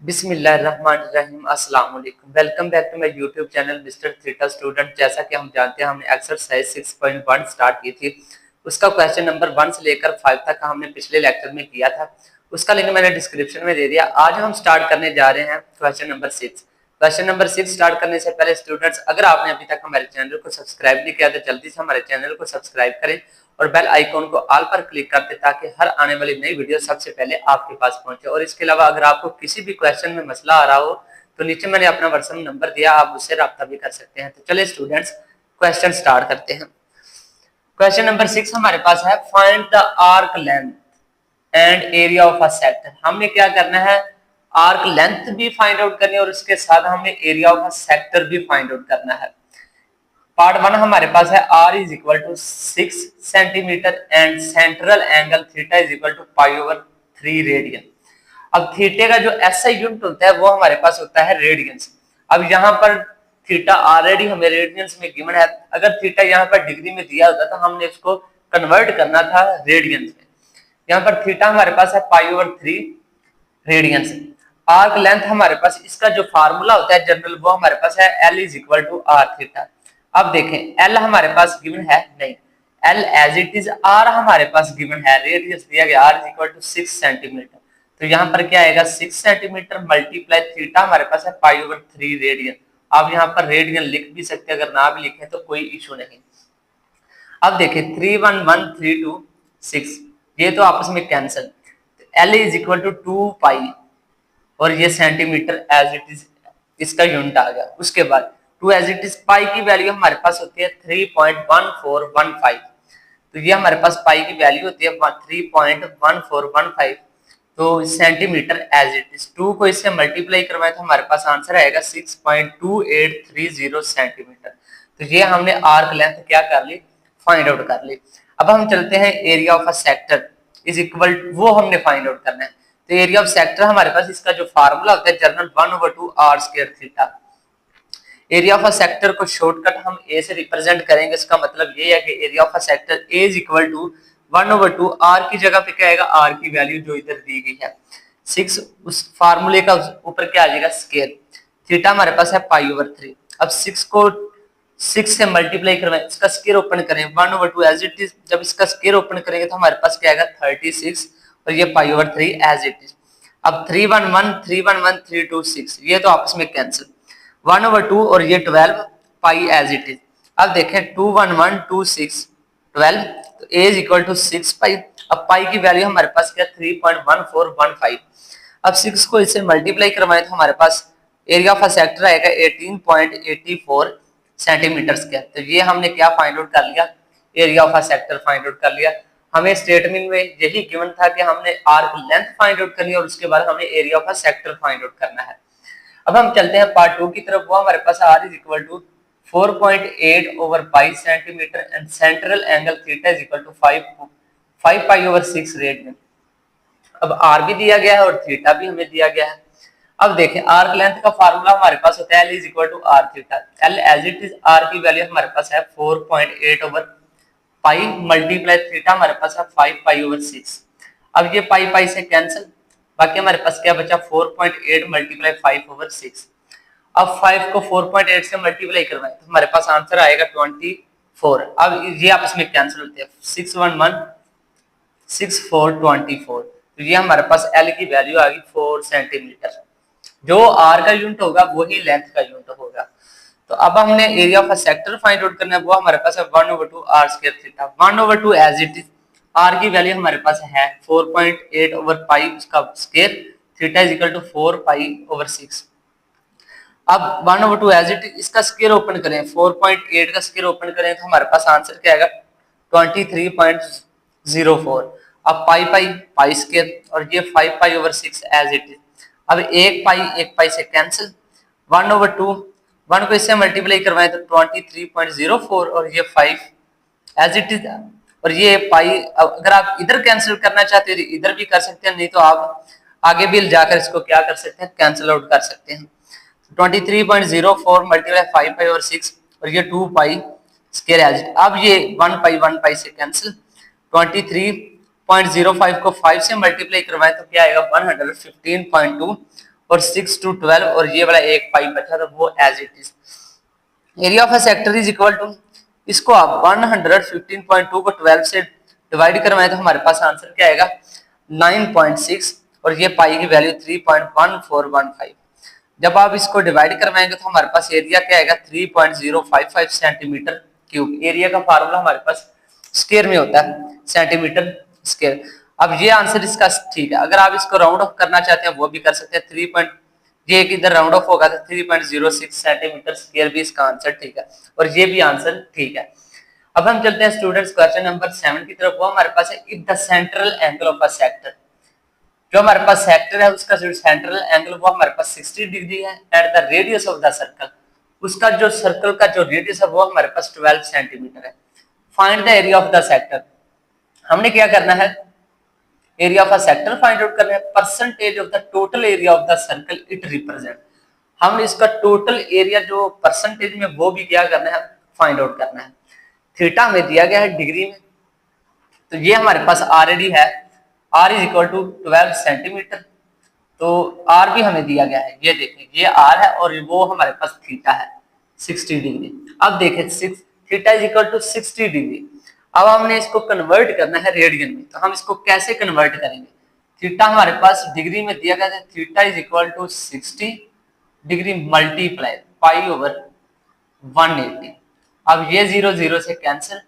बिस्मिल्लाहिर्रहमानिर्रहीम अस्सलाम वालेकुम। Welcome back to my YouTube channel mister theta student. जैसा कि हम जानते हैं हमने एक्सरसाइज 6.1 स्टार्ट की थी। उसका क्वेश्चन नंबर 1 से लेकर 5 तक का हमने पिछले लेक्चर में किया था। उसका लिंक मैंने डिस्क्रिप्शन में दे दिया। आज हम स्टार्ट करने जा रहे हैं question number 6। Question number 6 start करने से पहले स्टूडेंट्स, अगर आपने अभी तक हमारे चैनल को सब्सक्राइब नहीं किया तो जल्दी से हमारे चैनल को सब्सक्राइब करें और बेल आइकॉन को ऑल पर क्लिक कर दें ताकि हर आने वाली नई वीडियो सबसे पहले आपके पास पहुंचे। और इसके अलावा अगर आपको किसी भी क्वेश्चन में मसला आ रहा हो तो नीचे मैंने अपना व्हाट्सएप नंबर दिया, आप उससे राब्ता भी कर सकते हैं। तो चलिए स्टूडेंट्स क्वेश्चन स्टार्ट करते हैं। क्वेश्चन नंबर 6 हमारे पास है, find the arc length and area of a sector. हमने क्या करना है, आर्क लेंथ भी फाइंड आउट करनी है और उसके साथ हमने एरिया ऑफ अ सेक्टर भी फाइंड आउट करना है। पार्ट 1 हमारे पास है r is equal to 6 centimetre and central angle theta is equal to पाई/3 रेडियन। अब थीटे का जो एसआई यूनिट होता है वो हमारे पास होता है रेडियंस। अब यहाँ पर थीटा ऑलरेडी हमें रेडियंस में गिवन है। अगर थीटा यहाँ पर डिग्री में दिया होता तो हमने इसको कन्वर्ट करना था रेडियंस में। यहाँ पर थीटा हमारे पास है पाई/3 रेडियंस। आर्क लेंथ हमारे पास, इसका जो फार्मूला होता है जनरल, वो हमारे पास है L is equal to are theta. अब देखें L हमारे पास गिवन है नहीं, L as it is, R हमारे पास गिवन है, रेडियस दिया गया R is equal to 6 centimetre. तो यहाँ पर क्या आएगा, 6 सेंटीमीटर मल्टीप्लाई थीटा हमारे पास है पाई/3 रेडियन। आप यहाँ पर रेडियन लिख भी सकते हैं, अगर ना भी लिखें तो कोई इशू नहीं। अब देखिए 3 1 1 3 2 6, ये तो आपस में cancel. L is equal to 2 pi और ये सेंटीमीटर एज इट इज, इसका यूनिट आ गया। उसके बाद 2 एज इट इज, पाई की वैल्यू हमारे पास होती है 3.1415। तो ये हमारे पास पाई की वैल्यू होती है 3.1415। तो सेंटीमीटर एज इट इज, 2 को इससे मल्टीप्लाई करवाए तो हमारे पास आंसर आएगा 6.2830 सेंटीमीटर। तो ये हमने आर्क लेंथ क्या कर ली, फाइंड आउट कर ली। अब हम चलते हैं area of a sector is equal, वो हमने फाइंड आउट करना है। तो एरिया ऑफ सेक्टर हमारे पास, इसका जो फार्मूला होता है general 1/2 r square theta. Area of a sector को शॉर्टकट हम ए से रिप्रेजेंट करेंगे। इसका मतलब ये है कि area of a sector A is equal to 1/2 r की जगह पे क्या आएगा, r की वैल्यू जो इधर दी गई है 6, उस फार्मूले का ऊपर क्या आ जाएगा स्क्वायर। थीटा हमारे पास है पाई/3। अब 6 को 6 से मल्टीप्लाई करवाएं, इसका स्क्वायर ओपन करें 1/2 एज इट इज। जब इसका स्क्वायर ओपन करेंगे तो हमारे पास क्या आएगा 36 और ये पाई/3 एज इट इज। अब 3 1 1 3 1 1 3 2 6, ये तो आपस में कैंसिल। 1/2 और ये 12 पाई एज इट इज। अब देखें 2 1 1 2 6 12, तो ए इज इक्वल टू 6 पाई। अब पाई की वैल्यू हमारे पास क्या 3.1415। अब 6 को इससे मल्टीप्लाई करवाएं तो हमारे पास एरिया ऑफ अ सेक्टर आएगा 18.84 सेंटीमीटर स्क्वायर। तो ये हमने क्या फाइंड आउट कर लिया, area of a sector find out कर लिया। हमें स्टेटमेंट में यही गिवन था कि हमने आर्क लेंथ फाइंड आउट करनी है और उसके बाद हमें area of a sector find out करना है। अब हम चलते हैं पार्ट 2 की तरफ। वो हमारे पास r इज इक्वल टू 4.8/पाई centimetre and central angle theta is equal to 5 पाई/6 रेडियन। अब r भी दिया गया है और थीटा भी हमें दिया गया है। अब देखें आर्क लेंथ का फार्मूला हमारे पास होता है L is equal to r theta. L as it is, r की वैल्यू हमारे पास है 4.8/पाई मल्टीप्लाई थीटा हमारे पास है 5 पाई/6। अब ये पाई पाई से कैंसिल, बाकी हमारे पास क्या बचा 4.8 मल्टीप्लाई 5/6। अब 5 को 4.8 से मल्टीप्लाई करवाएं तो हमारे पास आंसर आएगा 24। अब ये आपस में कैंसिल होते हैं, 6 1 1 6 4 24। तो ये हमारे पास L की वैल्यू आ गई 4 सेंटीमीटर। जो R का यूनिट होगा वही लेंथ का यूनिट होगा। तो अब हमने area of a sector find out करना है। वो हमारे पास है 1/2 r square theta. 1/2 as it is, r की वैल्यू हमारे पास है 4.8/पाई उसका square, theta is equal to 4 पाई/6। अब 1/2 एज इट इज, इसका स्क्वायर ओपन करें, 4.8 का स्क्वायर ओपन करें तो हमारे पास आंसर क्या आएगा 23.04। अब पाई पाई पाई स्क्वायर और ये 5 पाई/6 एज इट इज। अब एक पाई से कैंसिल, 1/2 1 को इससे मल्टीप्लाई करवाएं तो 23.04 और ये 5 एज इट इज। और ये पाई, अगर आप इधर कैंसिल करना चाहते हैं इधर भी कर सकते हैं, नहीं तो आप आगे भी जाकर इसको क्या कर सकते हैं, कैंसिल आउट कर सकते हैं। 23.04 मल्टीप्लाई 5 पाई/6 और ये 2 पाई स्क्वायर एज इट। अब ये 1 पाई से कैंसिल, 23.05 को 5 से मल्टीप्लाई करवाएं तो क्या आएगा 115.2 और 6 to 12 और ये वाला एक पाई बचा था वो as it is. Area of a sector is equal to, इसको आप 115.2 को 12 से डिवाइड करवाएं तो हमारे पास आंसर क्या आएगा 9.6 और ये पाई की वैल्यू 3.1415। जब आप इसको डिवाइड करवाएंगे तो हमारे पास एरिया क्या आएगा 3.055 सेंटीमीटर क्यूब। एरिया का फार्मूला हमारे पास स्क्वायर में होता है, सेंटीमीटर स्क्वायर। अब ये आंसर इसका ठीक है। अगर आप इसको राउंड ऑफ करना चाहते हैं वो भी कर सकते हैं, 3. ये इधर राउंड ऑफ होगा तो 3.06 सेंटीमीटर स्क्वायर भी इसका आंसर ठीक है और ये भी आंसर ठीक है। अब हम चलते हैं स्टूडेंट्स क्वेश्चन नंबर 7 की तरफ। वो हमारे पास है if the central angle of a sector, जो हमारे पास सेक्टर है उसका जो सेंट्रल एंगल वो हमारे पास 60 डिग्री है at the radius of the circle, उसका जो सर्कल का जो रेडियस है वो हमारे पास 12 सेंटीमीटर है। Find the area of the sector. हमने क्या करना है, area of a sector find out करना है। Percentage of the total area of the circle it represent, हमने इसका टोटल एरिया जो परसेंटेज में वो भी क्या करना है फाइंड आउट करना है। थीटा हमें दिया गया है डिग्री में, तो ये हमारे पास ऑलरेडी है r is equal to 12 centimetre, तो r भी हमें दिया गया है, ये देखें ये r है और वो हमारे पास थीटा है 60 डिग्री। अब देखें theta is equal to 60 degree. अब हमने इसको कन्वर्ट करना है रेडियन में, तो हम इसको कैसे कन्वर्ट करेंगे। थीटा हमारे पास डिग्री में दिया गया है, theta is equal to 60 degree multiply pi over 180। अब ये 0 0 से कैंसिल,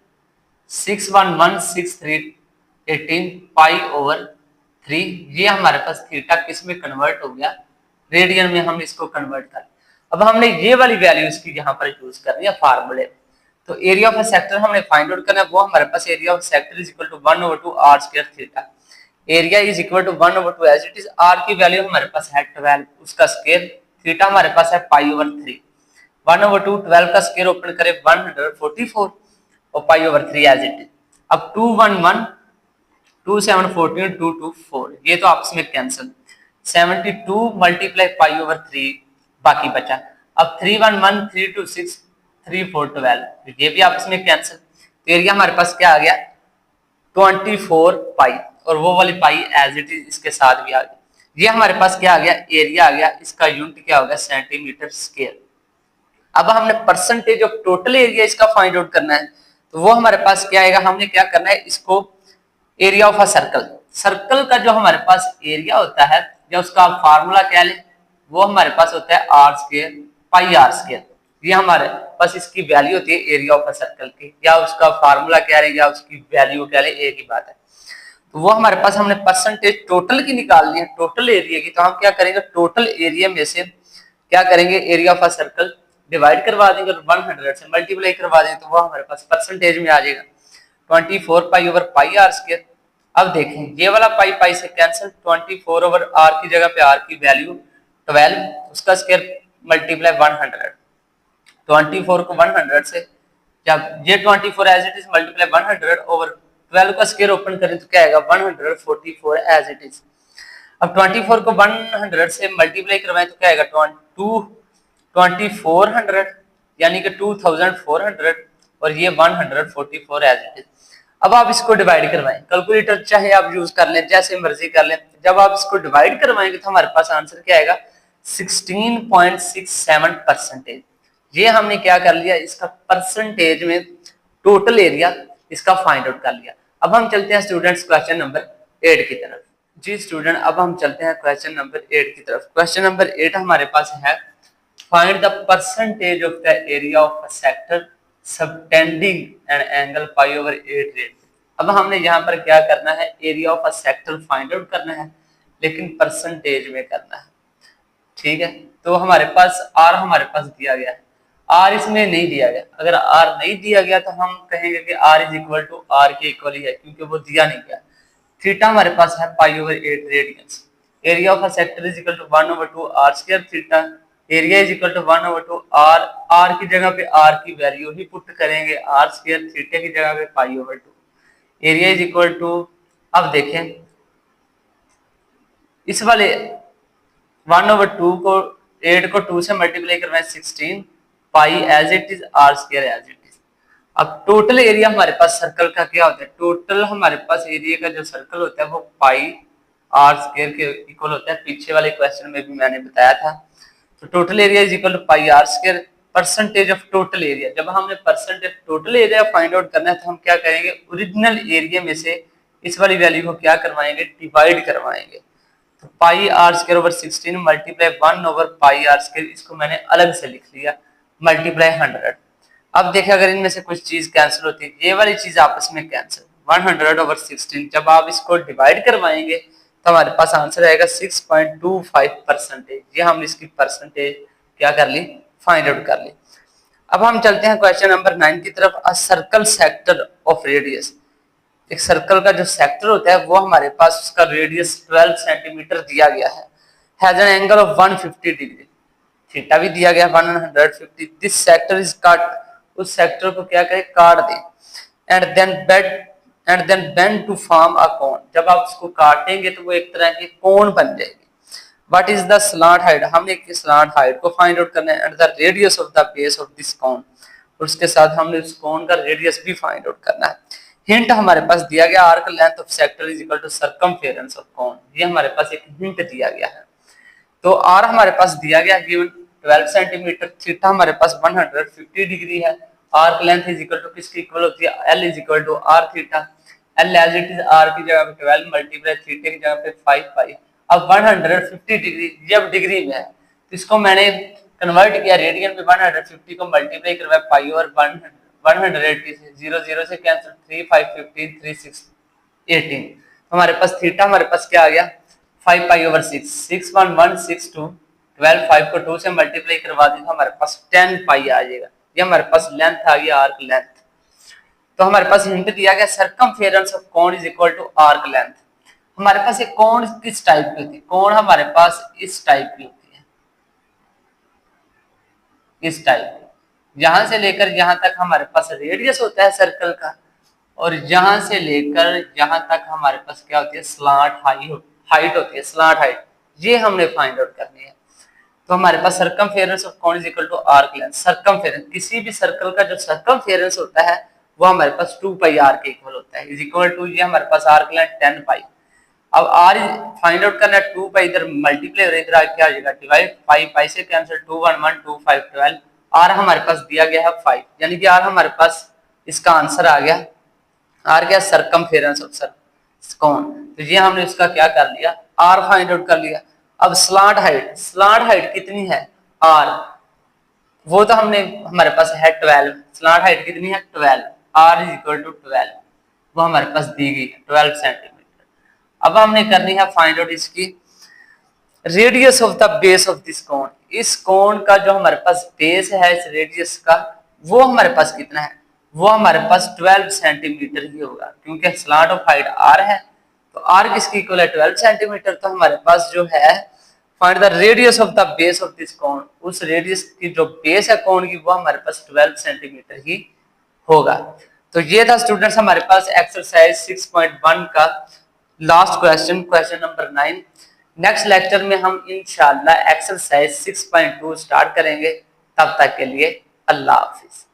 6116318 पाई ओवर 3, ये हमारे पास थीटा किस में कन्वर्ट हो गया रेडियन में, हम इसको कन्वर्ट कर। अब हमने ये वाली वैल्यू इसकी यहाँ पर यूज करनी है फार्मूले। तो एरिया ऑफ अ सेक्टर हमने फाइंड आउट करना है, वो हमारे पास area of sector is equal to 1/2 r square theta. Area is equal to 1/2 as it is, r की वैल्यू हमारे पास है 12, उसका स्क्वायर थीटा हमारे पास है पाई ओवर 3। 1/2 12 का स्क्वायर ओपन करें 144 और pi over 3 as it is. अब 211 2 7 14 2 2 4, ये तो आपस में कैंसिल, 72 मल्टीप्लाई पाई ओवर 3 बाकी बचा। अब 311 326 3 4 12, ये भी आपस में कैंसिल, तो एरिया हमारे पास क्या आ गया 24 पाई और वो वाली पाई एज इट इज इसके साथ भी आ गया। ये हमारे पास क्या आ गया एरिया आ गया, इसका यूनिट क्या होगा सेंटीमीटर स्क्वायर। अब हमने परसेंटेज ऑफ टोटल एरिया इसका फाइंड आउट करना है, तो वो हमारे पास क्या आएगा, हमने क्या करना है इसको area of a circle, circle का जो हमारे पास एरिया होता है या उसका फार्मूला क्या ले, वो हमारे पास होता है r square pi r square. ये हमारे पास इसकी वैल्यू होती है एरिया ऑफ अ सर्कल की, या उसका फार्मूला क्या है या उसकी वैल्यू क्या है, एक ही बात है। तो वो हमारे पास हमने परसेंटेज टोटल की निकालनी है, टोटल एरिया की। तो हम क्या करेंगे टोटल एरिया में से क्या करेंगे area of a circle divide करवा देंगे और 100 से मल्टीप्लाई करवा देंगे, तो वो हमारे पास परसेंटेज में आ जाएगा 24 पाई ओवर पाई r स्क्वायर। अब देखें ये वाला पाई पाई से कैंसिल, 24 ओवर r की जगह पे r की वैल्यू 12, उसका स्क्वायर मल्टीप्लाई 100, 24 को 100 से, जब ये 24 as it is multiply 100 over 12 का स्क्वायर ओपन करें तो क्या आएगा 144 एज इट इज। अब 24 को 100 से मल्टीप्लाई करवाएं तो क्या आएगा 2400 यानी कि 2400 और ये 144 एज इट इज। अब आप इसको डिवाइड करवाएं, कैलकुलेटर चाहे आप यूज कर लें जैसे मर्जी कर लें, जब आप इसको डिवाइड करवाएंगे तो हमारे पास आंसर क्या आएगा 16.67%। ये हमने क्या कर लिया इसका परसेंटेज में टोटल एरिया इसका फाइंड आउट कर लिया। अब हम चलते हैं स्टूडेंट्स क्वेश्चन नंबर 8 की तरफ। जी स्टूडेंट अब हम चलते हैं क्वेश्चन नंबर 8 की तरफ। क्वेश्चन नंबर 8 हमारे पास है find the percentage of the area of a sector subtending an angle pi over 8 red. अब हमने यहाँ पर क्या करना है area of a sector find out करना है, लेकिन परसेंटेज में करना है, ठीक है। तो हमारे पास r हमारे पास दिया गया है, r इसमें नहीं दिया गया। अगर r नहीं दिया गया तो हम कहेंगे कि r is equal to r के इक्वल ही है, क्योंकि वो दिया नहीं गया। थीटा हमारे पास है pi over 8 radians. Area of a sector is equal to 1/2 r square theta. Area is equal to 1/2 r, r की जगह पे r की वैल्यू ही पुट करेंगे, r स्क्वायर थीटा की जगह पे pi over 2। Area is equal to, अब देखें इस वाले 1/2 को 8 को 2 से मल्टीप्लाई करवाएं 16 pi as it is r square as it is. अब टोटल एरिया हमारे पास सर्कल का क्या होता है, टोटल हमारे पास एरिया का जो सर्कल होता है वो पाई आर स्क्वायर के इक्वल होता है, पीछे वाले क्वेश्चन में भी मैंने बताया था। तो total area is equal to pi r square percentage of total area. जब हमने percentage total area find out करना है तो हम क्या करेंगे, ओरिजिनल एरिया में से इस वाली वैल्यू को क्या करवाएंगे, डिवाइड करवाएंगे। तो pi r square over 16 multiply 1 over pi r square, इसको मैंने अलग से लिख लिया, मल्टीप्लाई 100। अब देखिए अगर इनमें से कुछ चीज कैंसिल होती है, ये वाली चीज आपस में कैंसिल, 100 ओवर 16 जब आप इसको डिवाइड करवाएंगे तो हमारे पास आंसर आएगा 6.25%। ये हमने इसकी परसेंटेज क्या कर ली, फाइंड आउट कर ली। अब हम चलते हैं क्वेश्चन नंबर 9 की तरफ। A circle sector of radius, एक सर्कल का जो सेक्टर होता है वो हमारे पास उसका रेडियस 12 सेंटीमीटर दिया गया है, has an angle of 150 degree, theta भी दिया गया 150। दिस सेक्टर इज कट, उस सेक्टर को क्या करें, काट दें, and then bend to form a cone. जब आप उसको काटेंगे तो वो एक तरह की कोन बन जाएगी। What is the slant height, हमने स्लांट हाइट को फाइंड आउट करना है, and the radius of the base of this cone, और उसके साथ हमने उस कोन का रेडियस भी फाइंड आउट करना है। हिंट हमारे पास दिया गया, arc length of sector is equal to circumference of cone, ये हमारे पास एक हिंट दिया गया है। तो आर हमारे पास दिया गया गिवन 12 सेंटीमीटर, थीटा हमारे पास 150 डिग्री है, arc length is equal to किसकी इक्वल होती है, L is equal to are theta. L as it is r की जगह पे 12 मल्टीप्लाई थीटा की जगह पे 5 पाई। अब 150 डिग्री जब डिग्री में है तो इसको मैंने कन्वर्ट किया रेडियन में, 150 को मल्टीप्लाई करवाया पाई और 180 से 0 से कैंसिल, 3 5 15 3 6 18। हमारे पास थीटा हमारे पास क्या आ गया, 5 पाई ओवर 6, 6 1 1 6 2, 12 5 को 2 से मल्टीप्लाई करवा दें तो हमारे पास 10 पाई आ जाएगा। ये हमारे पास लेंथ आ गया, आर्क लेंथ। तो हमारे पास हिंट दिया गया circumference of cone is equal to arc length. हमारे पास एक कोन किस टाइप की होती है, कोन हमारे पास इस टाइप की होती है, इस टाइप की। यहां से लेकर यहां तक हमारे पास रेडियस होता है सर्कल का, और यहां से लेकर यहां तक हमारे पास क्या होती है, स्लांट हाइट होती है, स्लांट हाइट। ये हमने फाइंड आउट करनी है। तो हमारे पास circumference of cone is equal to arc length. Circumference, किसी भी सर्कल का जो सर्कमफेरेंस होता है वो हमारे पास 2 पाई आर के इक्वल होता है, इज इक्वल टू, ये हमारे पास आर्क लेंथ 10 पाई। अब आर फाइंड आउट करना है, 2 पाई इधर मल्टीप्लाई और इधर क्या आ जाएगा, डिवाइड, 5 पाई से कैंसिल, 2 1 1 2 5 12। आर हमारे पास दिया गया है 5, यानी कि आर हमारे पास इसका आंसर आ गया, आर क्या, सर्कमफेरेंस ऑफ कोन। तो ये हमने इसका क्या कर लिया, आर फाइंड आउट कर लिया। अब स्लांट हाइट, स्लांट हाइट कितनी है, आर, वो तो हमने हमारे पास है 12, स्लांट हाइट कितनी है 12, आर इज इक्वल टू 12, वो हमारे पास दी गई है 12 सेंटीमीटर। अब हमने करनी है फाइंड आउट इसकी radius of the base of this cone. इस कोन का जो हमारे पास बेस है इस रेडियस का, वो हमारे पास कितना है, वो हमारे पास 12 सेंटीमीटर ही होगा, क्योंकि स्लांट ऑफ हाइट आर है, तो आर किसकी इक्वल है 12 सेंटीमीटर। तो हमारे पास जो है find the radius of the base of this cone, उस रेडियस की जो बेस है कोन की वो हमारे पास 12 सेंटीमीटर ही होगा। तो ये था स्टूडेंट्स हमारे पास एक्सरसाइज 6.1 का last question, question number 9। Next lecture में हम इंशाल्लाह एक्सरसाइज 6.2 स्टार्ट करेंगे। तब तक के लिए अल्लाह हाफिज।